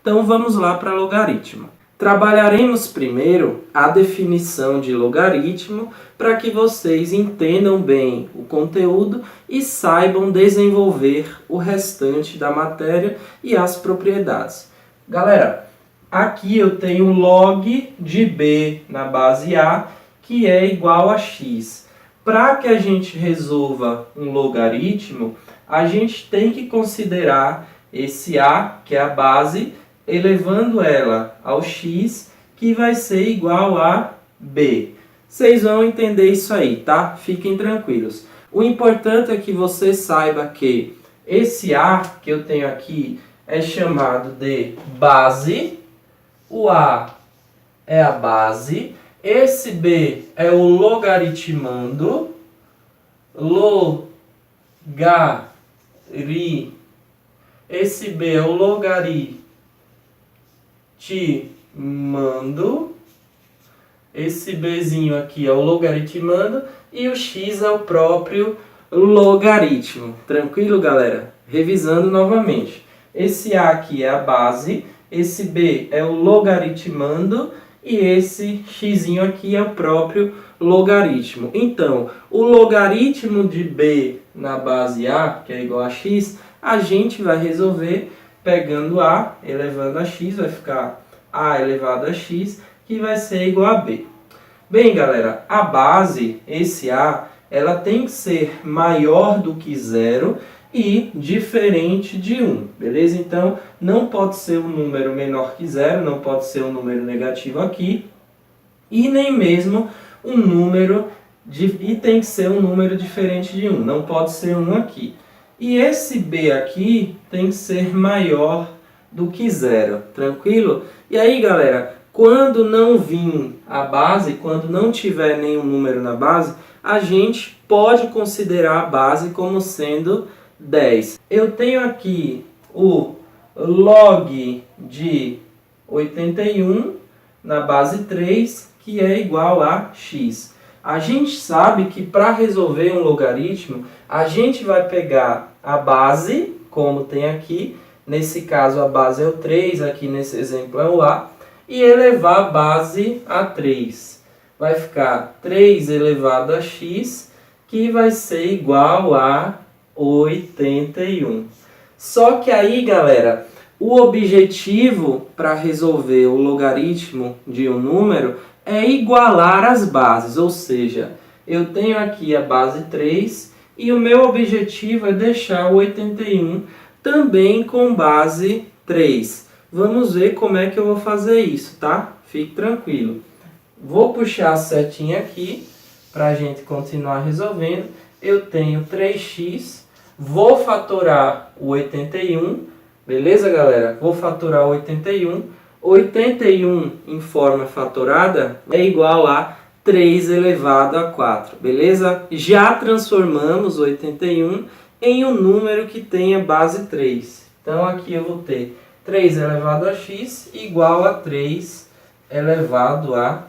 Então vamos lá para logaritmo. Trabalharemos primeiro a definição de logaritmo para que vocês entendam bem o conteúdo e saibam desenvolver o restante da matéria e as propriedades. Galera, aqui eu tenho log de b na base a, que é igual a x. Para que a gente resolva um logaritmo, a gente tem que considerar esse a, que é a base, elevando ela ao x, que vai ser igual a b. Vocês vão entender isso aí, tá? Fiquem tranquilos. O importante é que você saiba que esse a que eu tenho aqui é chamado de base. O a é a base. Esse b é o logaritmando. Esse b é o logaritmando. Esse bzinho aqui é o logaritmando. E o x é o próprio logaritmo. Tranquilo, galera? Revisando novamente. Esse a aqui é a base. Esse b é o logaritmando. E esse xzinho aqui é o próprio logaritmo. Então, o logaritmo de b na base a, que é igual a x, a gente vai resolver pegando a elevando a x, vai ficar a elevado a x, que vai ser igual a b. Bem, galera, a base, esse a, ela tem que ser maior do que zero e diferente de 1, beleza? Então, não pode ser um número menor que zero, não pode ser um número negativo aqui, e nem mesmo um número, e tem que ser um número diferente de 1, não pode ser 1 aqui. E esse b aqui tem que ser maior do que zero, tranquilo? E aí, galera, quando não vir a base, quando não tiver nenhum número na base, a gente pode considerar a base como sendo 10. Eu tenho aqui o log de 81 na base 3, que é igual a x. A gente sabe que para resolver um logaritmo, a gente vai pegar a base, como tem aqui, nesse caso a base é o 3, aqui nesse exemplo é o a, e elevar a base a 3. Vai ficar 3 elevado a x, que vai ser igual a 81. Só que aí, galera, o objetivo para resolver o logaritmo de um número é igualar as bases, ou seja, eu tenho aqui a base 3 e o meu objetivo é deixar o 81 também com base 3. Vamos ver como é que eu vou fazer isso, tá? Fique tranquilo. Vou puxar a setinha aqui para a gente continuar resolvendo. Eu tenho 3x, vou fatorar o 81, beleza, galera? Vou fatorar o 81. 81 em forma fatorada é igual a 3 elevado a 4, beleza? Já transformamos o 81 em um número que tenha base 3. Então aqui eu vou ter 3 elevado a x igual a 3 elevado a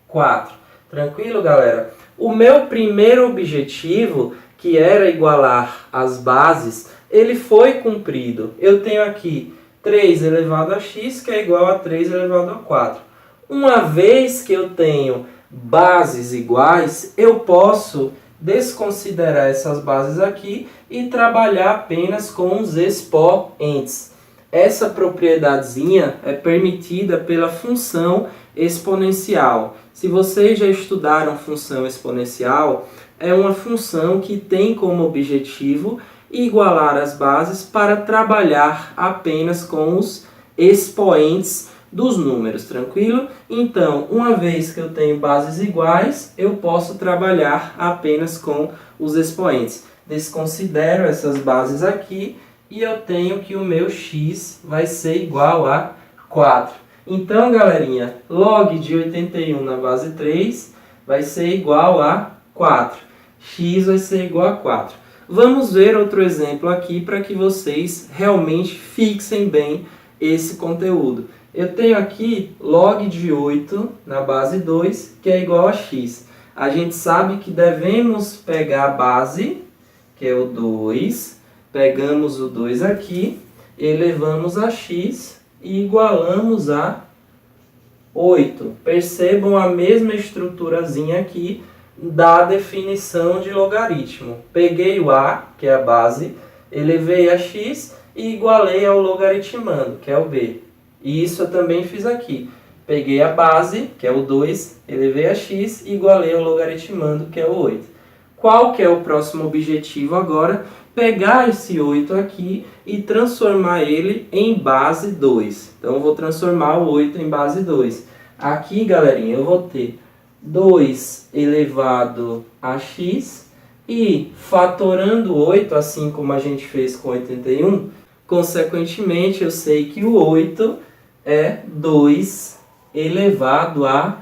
4. Tranquilo, galera? O meu primeiro objetivo, que era igualar as bases, ele foi cumprido. Eu tenho aqui 3 elevado a x, que é igual a 3 elevado a 4. Uma vez que eu tenho bases iguais, eu posso desconsiderar essas bases aqui e trabalhar apenas com os expoentes. Essa propriedadezinha é permitida pela função exponencial. Se vocês já estudaram função exponencial, é uma função que tem como objetivo igualar as bases para trabalhar apenas com os expoentes dos números, tranquilo? Então, uma vez que eu tenho bases iguais, eu posso trabalhar apenas com os expoentes. Desconsidero essas bases aqui e eu tenho que o meu x vai ser igual a 4. Então, galerinha, log de 81 na base 3 vai ser igual a 4. X vai ser igual a 4. Vamos ver outro exemplo aqui para que vocês realmente fixem bem esse conteúdo. Eu tenho aqui log de 8 na base 2, que é igual a x. A gente sabe que devemos pegar a base, que é o 2, pegamos o 2 aqui, elevamos a x e igualamos a 8. Percebam a mesma estruturazinha aqui da definição de logaritmo. Peguei o a, que é a base, elevei a x e igualei ao logaritmando, que é o b. E isso eu também fiz aqui. Peguei a base, que é o 2, elevei a x e igualei ao logaritmando, que é o 8. Qual que é o próximo objetivo agora? Pegar esse 8 aqui e transformar ele em base 2. Então, eu vou transformar o 8 em base 2. Aqui, galerinha, eu vou ter 2 elevado a x e fatorando 8, assim como a gente fez com 81, consequentemente, eu sei que o 8 é 2 elevado a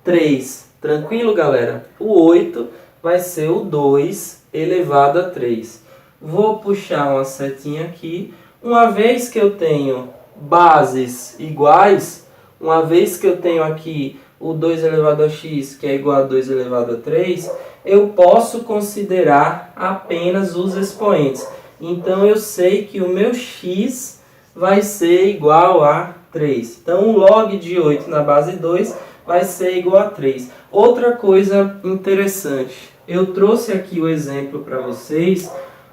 3. Tranquilo, galera? O 8 vai ser o 2 elevado a 3. Vou puxar uma setinha aqui. Uma vez que eu tenho bases iguais, uma vez que eu tenho aqui o 2 elevado a x, que é igual a 2 elevado a 3, eu posso considerar apenas os expoentes. Então, eu sei que o meu x vai ser igual a 3. Então, o log de 8 na base 2 vai ser igual a 3. Outra coisa interessante, eu trouxe aqui o exemplo para vocês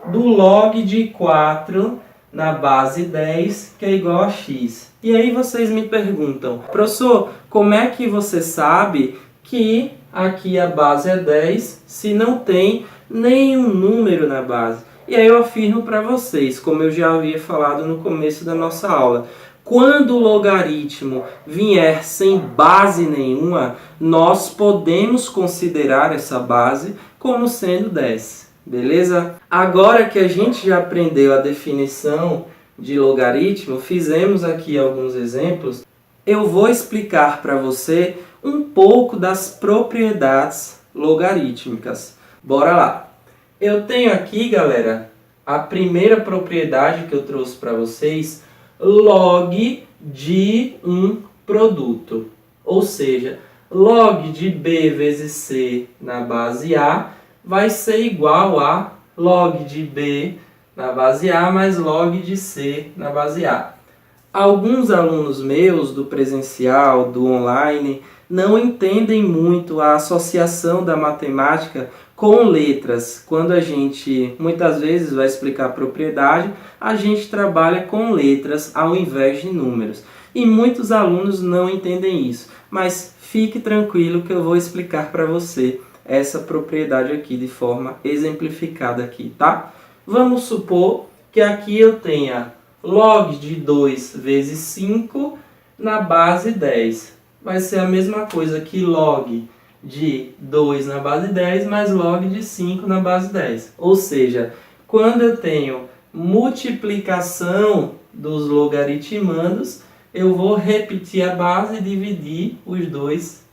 do log de 4 na base 10, que é igual a x. E aí vocês me perguntam, professor, como é que você sabe que aqui a base é 10 se não tem nenhum número na base? E aí eu afirmo para vocês, como eu já havia falado no começo da nossa aula, quando o logaritmo vier sem base nenhuma, nós podemos considerar essa base como sendo 10. Beleza? Agora que a gente já aprendeu a definição de logaritmo, fizemos aqui alguns exemplos, eu vou explicar para você um pouco das propriedades logarítmicas. Bora lá! Eu tenho aqui, galera, a primeira propriedade que eu trouxe para vocês, log de um produto. Ou seja, log de b vezes c na base A vai ser igual a log de b na base A mais log de c na base A. Alguns alunos meus do presencial, do online, não entendem muito a associação da matemática com letras. Quando a gente muitas vezes vai explicar a propriedade, a gente trabalha com letras ao invés de números. E muitos alunos não entendem isso. Mas fique tranquilo que eu vou explicar para você essa propriedade aqui de forma exemplificada aqui, tá? Vamos supor que aqui eu tenha log de 2 vezes 5 na base 10. Vai ser a mesma coisa que log de 2 na base 10 mais log de 5 na base 10. Ou seja, quando eu tenho multiplicação dos logaritmandos, eu vou repetir a base e dividir os dois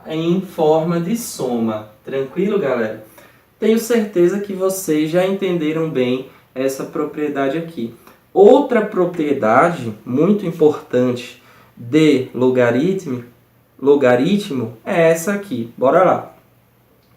em forma de soma. Tranquilo, galera? Tenho certeza que vocês já entenderam bem essa propriedade aqui. Outra propriedade muito importante de logaritmo é essa aqui. Bora lá.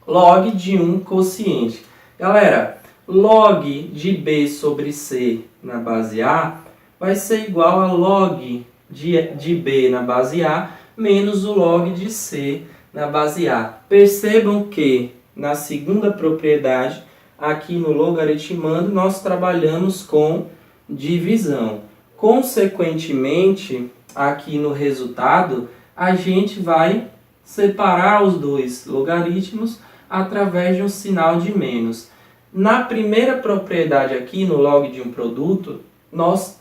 Log de um quociente. Galera, log de b sobre c na base A vai ser igual a log de b na base A menos o log de c na base A. Percebam que na segunda propriedade, aqui no logaritmando, nós trabalhamos com divisão. Consequentemente, aqui no resultado, a gente vai separar os dois logaritmos através de um sinal de menos. Na primeira propriedade aqui, no log de um produto,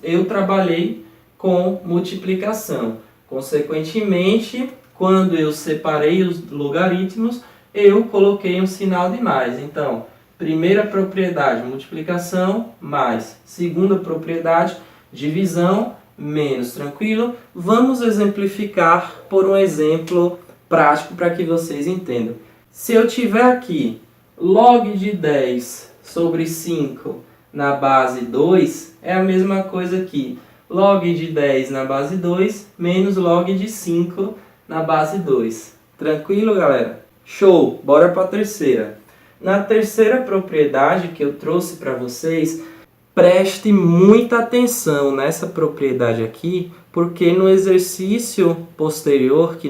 eu trabalhei com multiplicação. Consequentemente, quando eu separei os logaritmos, eu coloquei um sinal de mais. Então, primeira propriedade, multiplicação, mais. Segunda propriedade, divisão, menos. Tranquilo? Vamos exemplificar por um exemplo prático para que vocês entendam. Se eu tiver aqui log de 10 sobre 5 na base 2, é a mesma coisa aqui. Log de 10 na base 2 menos log de 5 na base 2. Tranquilo, galera? Show! Bora para a terceira. Na terceira propriedade que eu trouxe para vocês, preste muita atenção nessa propriedade aqui, porque no exercício posterior que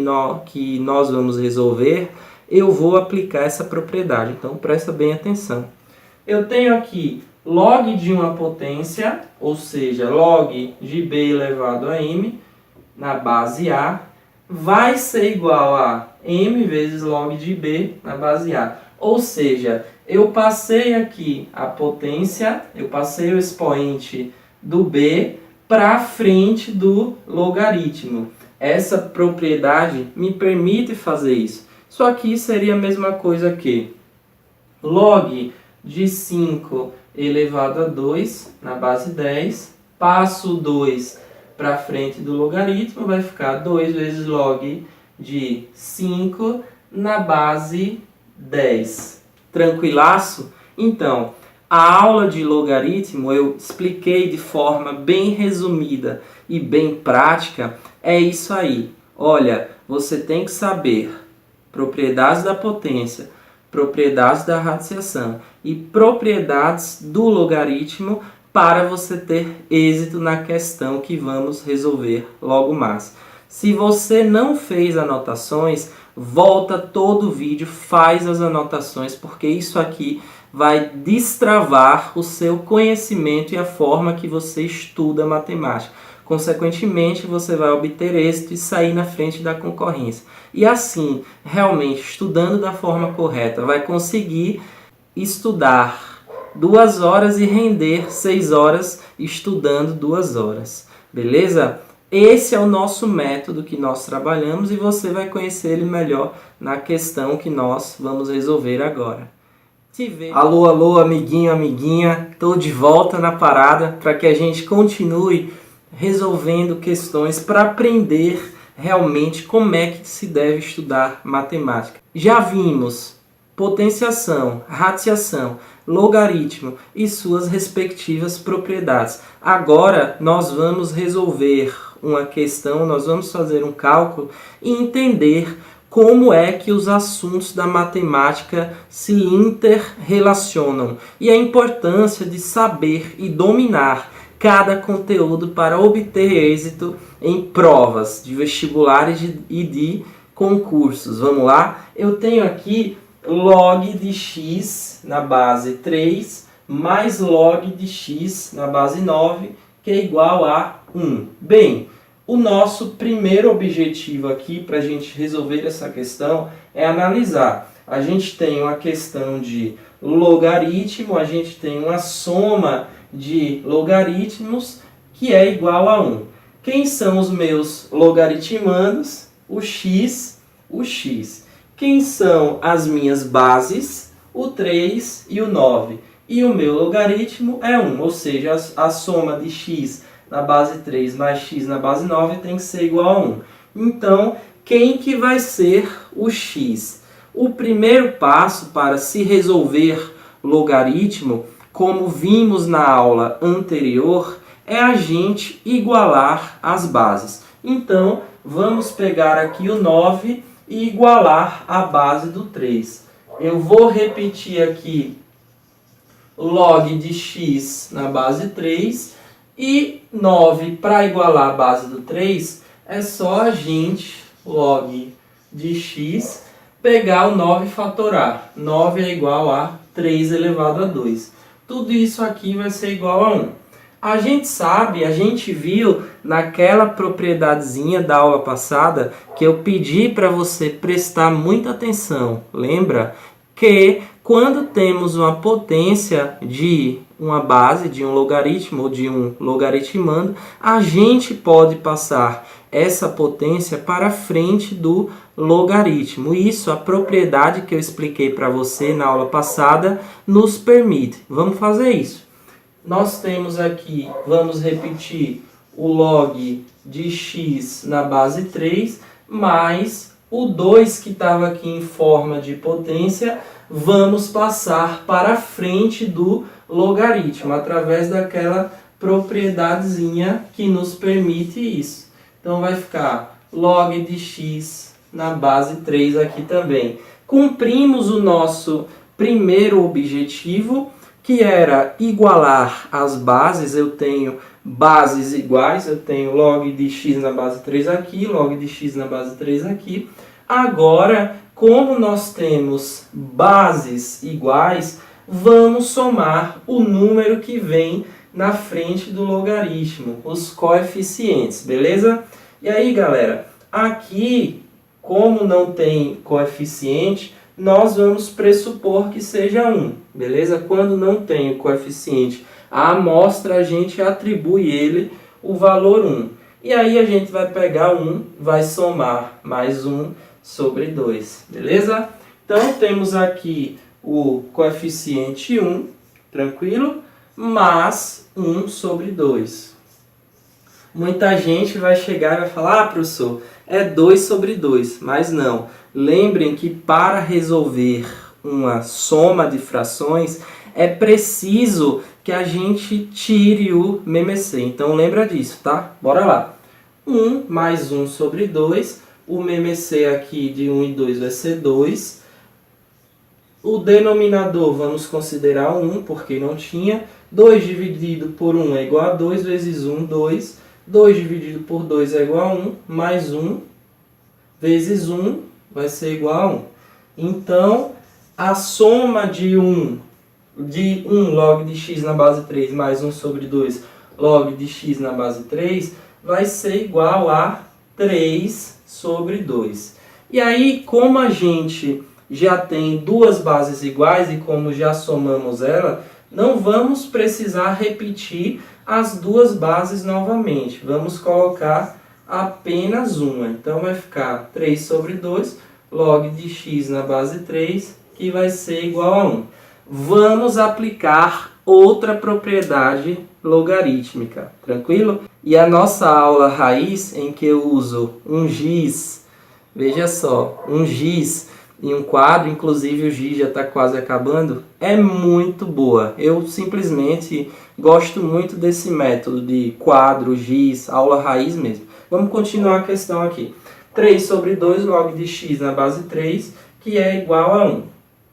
nós vamos resolver, eu vou aplicar essa propriedade. Então, presta bem atenção. Eu tenho aqui log de uma potência, ou seja, log de b elevado a m, na base A, vai ser igual a m vezes log de b na base A. Ou seja, eu passei aqui a potência, eu passei o expoente do b para frente do logaritmo. Essa propriedade me permite fazer isso. Isso aqui seria a mesma coisa que log de 5 elevado a 2 na base 10, passo o 2 para frente do logaritmo, vai ficar 2 vezes log de 5 na base 10. Tranquilaço? Então, a aula de logaritmo eu expliquei de forma bem resumida e bem prática. É isso aí. Olha, você tem que saber propriedades da potência, propriedades da radiciação e propriedades do logaritmo para você ter êxito na questão que vamos resolver logo mais. Se você não fez anotações, volta todo o vídeo, faz as anotações, porque isso aqui vai destravar o seu conhecimento e a forma que você estuda matemática. Consequentemente, você vai obter êxito e sair na frente da concorrência. E assim, realmente, estudando da forma correta, vai conseguir estudar 2 horas e render 6 horas estudando 2 horas. Beleza? Esse é o nosso método que nós trabalhamos e você vai conhecer ele melhor na questão que nós vamos resolver agora. Alô, alô, amiguinho, amiguinha, estou de volta na parada para que a gente continue resolvendo questões para aprender realmente como é que se deve estudar matemática. Já vimos potenciação, radiciação, logaritmo e suas respectivas propriedades. Agora nós vamos resolver uma questão, nós vamos fazer um cálculo e entender como é que os assuntos da matemática se interrelacionam e a importância de saber e dominar cada conteúdo para obter êxito em provas de vestibulares e de concursos. Vamos lá? Eu tenho aqui log de x na base 3 mais log de x na base 9, que é igual a 1. Bem, o nosso primeiro objetivo aqui para a gente resolver essa questão é analisar. A gente tem uma questão de logaritmo, a gente tem uma soma de logaritmos que é igual a 1. Quem são os meus logaritmandos? O x, o x. Quem são as minhas bases? O 3 e o 9. E o meu logaritmo é 1, ou seja, a soma de x na base 3 mais x na base 9 tem que ser igual a 1. Então, quem que vai ser o x? O primeiro passo para se resolver logaritmo, como vimos na aula anterior, é a gente igualar as bases. Então, vamos pegar aqui o 9 e igualar a base do 3. Eu vou repetir aqui log de x na base 3 e 9 para igualar a base do 3 é só a gente, log de x, pegar o 9 e fatorar. 9 é igual a 3 elevado a 2. Tudo isso aqui vai ser igual a 1. A gente sabe, a gente viu naquela propriedadezinha da aula passada que eu pedi para você prestar muita atenção. Lembra? Que quando temos uma potência de uma base, de um logaritmo ou de um logaritmando, a gente pode passar essa potência para frente do logaritmo. Isso, a propriedade que eu expliquei para você na aula passada, nos permite. Vamos fazer isso. Nós temos aqui, vamos repetir, o log de x na base 3, mais o 2 que estava aqui em forma de potência, vamos passar para frente do logaritmo, através daquela propriedadezinha que nos permite isso. Então vai ficar log de x na base 3 aqui também. Cumprimos o nosso primeiro objetivo, que era igualar as bases. Eu tenho bases iguais, eu tenho log de x na base 3 aqui, log de x na base 3 aqui. Agora, como nós temos bases iguais, vamos somar o número que vem na frente do logaritmo, os coeficientes, beleza? E aí, galera, aqui, como não tem coeficiente, nós vamos pressupor que seja 1, beleza? Quando não tem o coeficiente a amostra, a gente atribui ele o valor 1. E aí a gente vai pegar 1, vai somar mais 1 sobre 2, beleza? Então temos aqui o coeficiente 1, tranquilo? Mais 1 sobre 2. Muita gente vai chegar e vai falar, professor, é 2 sobre 2, mas não. Lembrem que para resolver uma soma de frações, é preciso que a gente tire o MMC. Então lembra disso, tá? Bora lá. 1 mais 1 sobre 2. O MMC aqui de 1 e 2 vai ser 2. O denominador vamos considerar 1, porque não tinha. 2 dividido por 1 é igual a 2 vezes 1, 2. 2 dividido por 2 é igual a 1, mais 1 vezes 1 vai ser igual a 1. Então, a soma de 1 log de x na base 3 mais 1 sobre 2 log de x na base 3 vai ser igual a 3 sobre 2. E aí, como a gente já tem duas bases iguais e como já somamos ela, não vamos precisar repetir as duas bases novamente. Vamos colocar apenas uma. Então vai ficar 3 sobre 2 log de x na base 3, que vai ser igual a 1. Vamos aplicar outra propriedade logarítmica, tranquilo? E a nossa aula raiz, em que eu uso um giz, veja só, um giz em um quadro, inclusive o giz já está quase acabando, é muito boa. Eu simplesmente gosto muito desse método de quadro, giz, aula raiz mesmo. Vamos continuar a questão aqui. 3 sobre 2 log de x na base 3, que é igual a 1.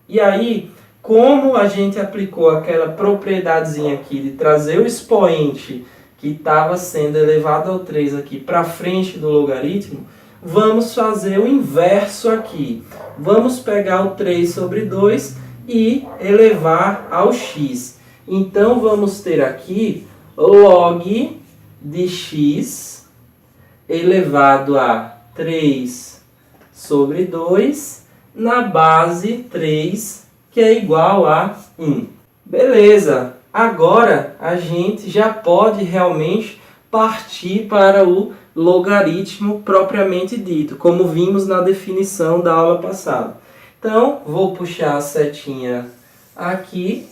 E aí, como a gente aplicou aquela propriedadezinha aqui de trazer o expoente que estava sendo elevado ao 3 aqui para frente do logaritmo, vamos fazer o inverso aqui. Vamos pegar o 3 sobre 2 e elevar ao x. Então, vamos ter aqui log de x elevado a 3 sobre 2 na base 3, que é igual a 1. Beleza, agora a gente já pode realmente partir para o logaritmo propriamente dito, como vimos na definição da aula passada. Então, vou puxar a setinha aqui.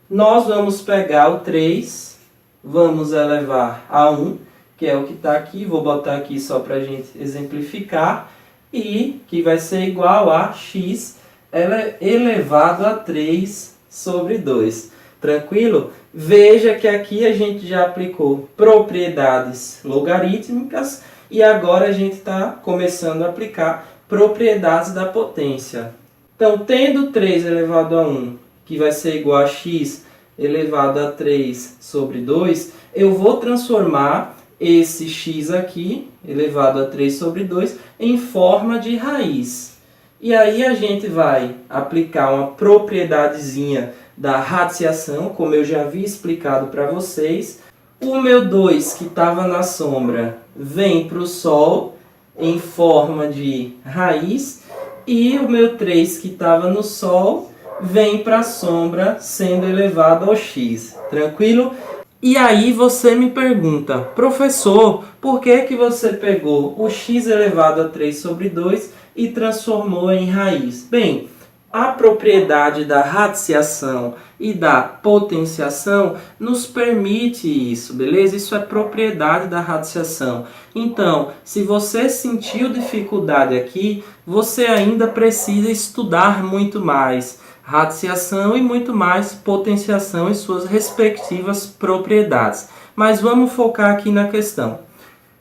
Nós vamos pegar o 3, vamos elevar a 1, que é o que está aqui. Vou botar aqui só para a gente exemplificar. E que vai ser igual a x elevado a 3 sobre 2. Tranquilo? Veja que aqui a gente já aplicou propriedades logarítmicas e agora a gente está começando a aplicar propriedades da potência. Então, tendo 3 elevado a 1, que vai ser igual a x elevado a 3 sobre 2, eu vou transformar esse x aqui, elevado a 3 sobre 2, em forma de raiz. E aí a gente vai aplicar uma propriedadezinha da radiciação, como eu já havia explicado para vocês. O meu 2 que estava na sombra vem para o Sol em forma de raiz, e o meu 3 que estava no Sol vem para a sombra sendo elevado ao x. Tranquilo? E aí você me pergunta, professor, por que você pegou o x elevado a 3 sobre 2 e transformou em raiz? Bem, a propriedade da radiciação e da potenciação nos permite isso, beleza? Isso é propriedade da radiciação. Então, se você sentiu dificuldade aqui, você ainda precisa estudar muito mais radiciação e muito mais potenciação e suas respectivas propriedades. Mas vamos focar aqui na questão.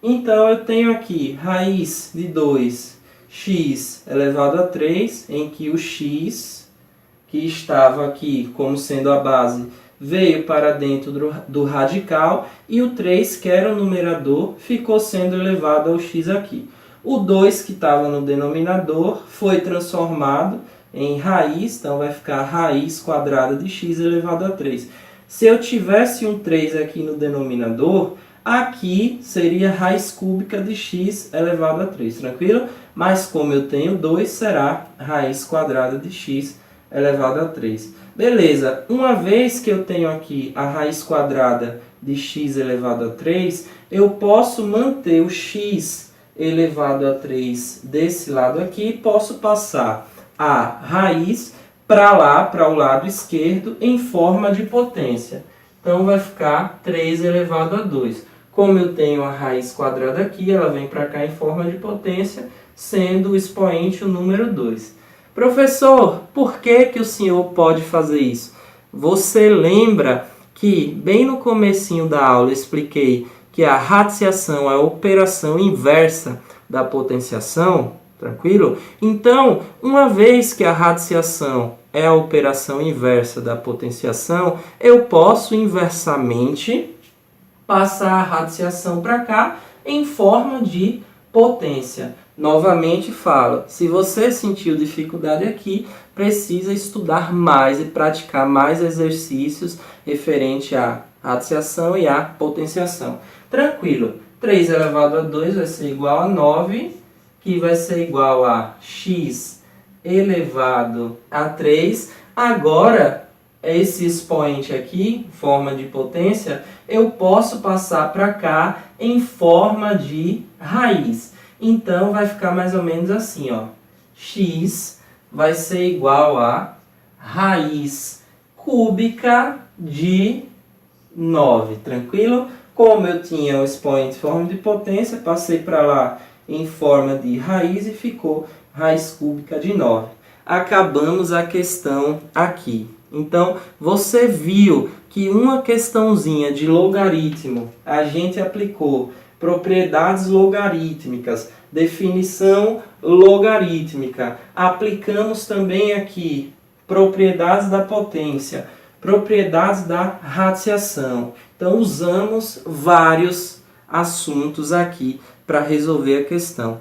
Então, eu tenho aqui raiz de 2x elevado a 3, em que o x, que estava aqui como sendo a base, veio para dentro do radical e o 3, que era o numerador, ficou sendo elevado ao x aqui. O 2, que estava no denominador, foi transformado em raiz, então vai ficar raiz quadrada de x elevado a 3. Se eu tivesse um 3 aqui no denominador, aqui seria raiz cúbica de x elevado a 3, tranquilo? Mas como eu tenho 2, será raiz quadrada de x elevado a 3. Beleza, uma vez que eu tenho aqui a raiz quadrada de x elevado a 3, eu posso manter o x elevado a 3 desse lado aqui e posso passar a raiz para lá, para o lado esquerdo, em forma de potência. Então vai ficar 3 elevado a 2. Como eu tenho a raiz quadrada aqui, ela vem para cá em forma de potência, sendo o expoente o número 2. Professor, por que o senhor pode fazer isso? Você lembra que bem no comecinho da aula eu expliquei que a radiciação é a operação inversa da potenciação? Tranquilo? Então, uma vez que a radiciação é a operação inversa da potenciação, eu posso inversamente passar a radiciação para cá em forma de potência. Novamente falo, se você sentiu dificuldade aqui, precisa estudar mais e praticar mais exercícios referente à radiciação e à potenciação. Tranquilo, 3 elevado a 2 vai ser igual a 9, que vai ser igual a x elevado a 3. Agora, esse expoente aqui, forma de potência, eu posso passar para cá em forma de raiz. Então, vai ficar mais ou menos assim, ó. X vai ser igual a raiz cúbica de 9, tranquilo? Como eu tinha o expoente em forma de potência, passei para lá em forma de raiz e ficou raiz cúbica de 9. Acabamos a questão aqui. Então, você viu que uma questãozinha de logaritmo, a gente aplicou propriedades logarítmicas, definição logarítmica. Aplicamos também aqui propriedades da potência, propriedades da radiciação. Então, usamos vários assuntos aqui para resolver a questão.